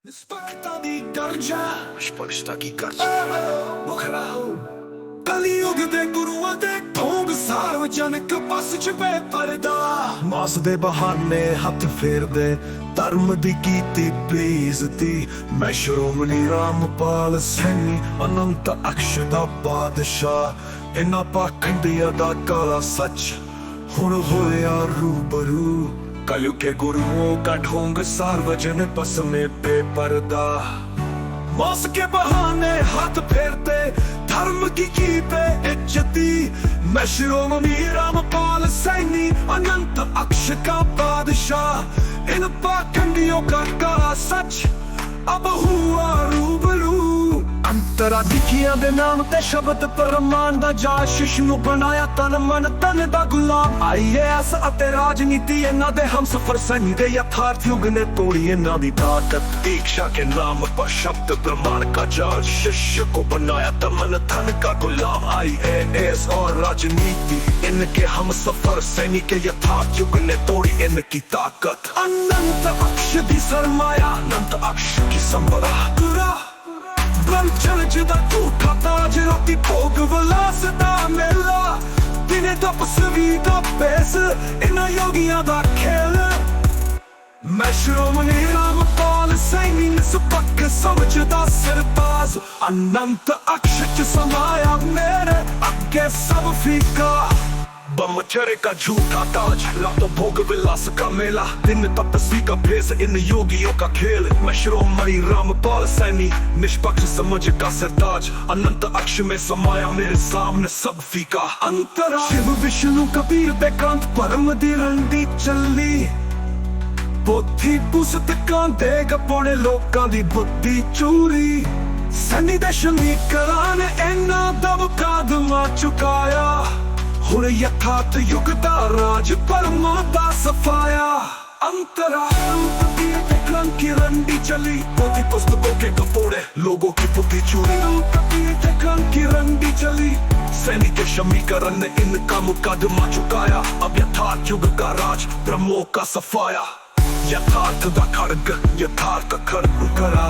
ਨਿਸਪਰਤਾ ਦੀ ਗਰਜਾ ਸਪਸ਼ਟਤਾ ਕੀ ਕਰਜਾ ਮੁਖਰਾਓ ਕਲਯੁਗ ਦੇ ਗੁਰੂਆਂ ਦੇ ਢੋਂਗ ਸਾਰਵਜਨਕ ਬਸ ਚ ਬੇਪਰਦਾ ਮਾਸ ਦੇ ਬਹਾਨੇ ਹੱਥ ਫੇਰਦੇ ਧਰਮ ਦੀ ਕੀਤੀ ਬੇਇੱਜ਼ਤੀ ਮੈਂ ਸ਼੍ਰੋਮਣੀ ਰਾਮਪਾਲ ਸਿੰਘ ਅਨੰਤ ਅਕਸ਼ ਦਾ ਬਾਦਸ਼ਾਹ ਇਹਨਾਂ ਪਾਖੰਡੀਆਂ ਦਾ ਕਾਲਾ ਸੱਚ ਹੁਣ ਹੋਇਆ रूबरू कलयुग के गुरुओं का ढोंग सार्वजनिक बस में बेपर्दा मौस के बहाने हाथ फेरते धर्म की बेइज्जती मैं शिरोमणि रामपाल सैनी अनंत अक्ष का बादशाह इन पाखंडियों का काला सच अब हुआ रूबरू ਅੰਤਰਾਧਿਕੀਆਂ ਦੇ ਨਾਮ ਤੇ ਸ਼ਬਦ ਪਰਮਾਨ ਦਾ ਜਾਸ਼ਿਸ਼ ਨੂੰ ਬਣਾਇਆ ਤਨ ਮਨ ਤਨ ਦਾ ਗੁਲਾਮ IAS ਅਤੇ ਰਾਜਨੀਤੀ ਇਹਨਾਂ ਦੇ ਹਮਸਫਰ ਸਨੀ ਦੇ ਯਥਾਰਥ ਯੁਗ ਨੇ ਤੋੜੀ ਇਹਨਾਂ ਦੀ ਤਾਕਤ दीक्षा के नाम पर शब्द प्रमाण का जाल शिष्य को बनाया तमन धन का गुलाम IAS और राजनीति इनके हमसफर सैनिक के यथार्थ युग ने तोड़ी इनकी ताकत अनंत अक्ष दी सरमाया अनंत अक्ष की संबरा ब्रह्मचर्य दा झूठा ताज राती भोग विलास दा मेला दिने तपस्वी दा भेस इन्हां योगियां दा खेल मैं श्रोमणी रामपाल सैनी निस्पक्ष समझदा सिरताज अनंत अक्ष च समाया मेरे अगे सब फीका ब्रह्मचर्य का झूठा ताज रातों भोग विलास का मेला दिन तपस्वी का भेष इन योगियों का खेल मैं श्रोमणी रामपाल सैनी निष्पक्ष समझ का सरताज अनंत अक्ष में समाया मेरे सामने सब फीका अंतरा शिव विष्णु कबीर बेकांत परम दी रंडी चली बुद्धि पुस्तकां दे गपोणे लोकां दी बुद्धि चूरी सैनी दे शमीकरां ने इन्हां दा मुकादमा चुकाया ਹੁਣ ਯਥਾਰਥ ਯੁਗ ਦਾ ਰਾਜ ਪਰਮਾਂ ਦਾ ਸਫਾਇਆ अंतरा की रंडी चली पोथी पुस्तकों के कपोड़े लोगों की बुद्धि चूरी की रंडी चली सैनिक के शमीकरण ने इनका मुकदमा चुकाया अब यथार्थ युग का राज ब्रह्मों का सफाया यथार्थ दा खड़ग यथार्थ खड़ग करा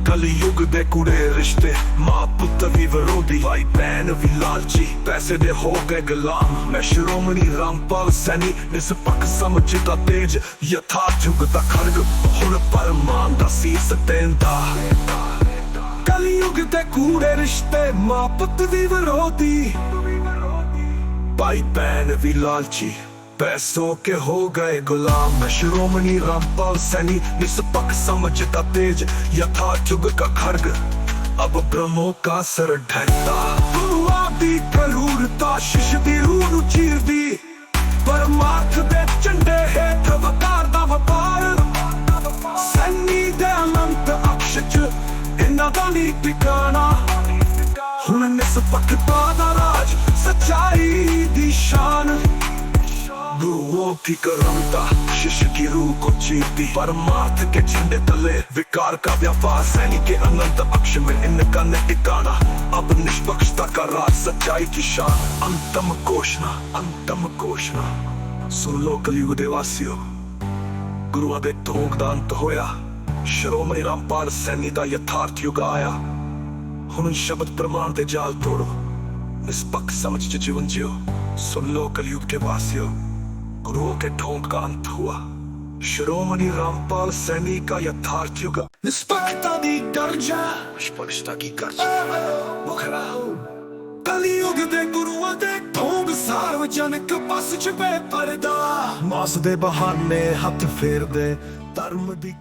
कलयुग दे कुड़े रिश्ते मां पुत्र भी विरोधी भाई बहन भी लालची पैसे दे हो गए गुलाम मैं श्रोमणी रामपाल सैनी निष्पक्ष समझदा तेज यथार्थ युग दा खड़ग हुण परमान दा सीस देंदा कलयुग दे कूड़े रिश्ते मां पुत्र भी विरोधी भाई बहन भी लालची पैसों के हो गए गुलाम मैं श्रोमणी रामपाल सैनी निष्पक्ष समझता तेज यथार्थ युग का खड़ग अब ब्रह्मों का सर ढहता दी करूरता शिश दी रूह नूं चीरदी परमार्थ दे झंडे हेठ वकार दा वपार सैनी दे अनंत अक्ष च इन्हां दा नी ठिकाना हुण निष्पक्षता दा राज सच्चाई दी शान गुरुओं की करमता शिष्य की रूह को चीरती परमार्थ के झंडे तले विकार का व्यापार सैनिक के अनंत अक्ष में इनका न ठिकाना अब निष्पक्षता का राज सच्चाई की शान अंतम घोषणा सुन लो कलयुग दे वासियो गुरुओं दे ढोंग दा अंत होया श्रोमणी रामपाल सैनी दा यथार्थ युग आया हुण शब्द प्रमाण दे जाल तोड़ो निष्पक्ष समझ च जीवन जियो सुन लो कलयुग के वासियो गुरुओं के ढोंग का अंत हुआ श्रोमणी रामपाल सैनी का यथार्थ युग निष्पक्षता दी गरजा स्पष्टता की गरजा मुखराओ कलयुग दे गुरुओं दे ढोंग सार्वजनिक बस च बेपरदा मास दे बहाने हथ फेरदे धर्म दी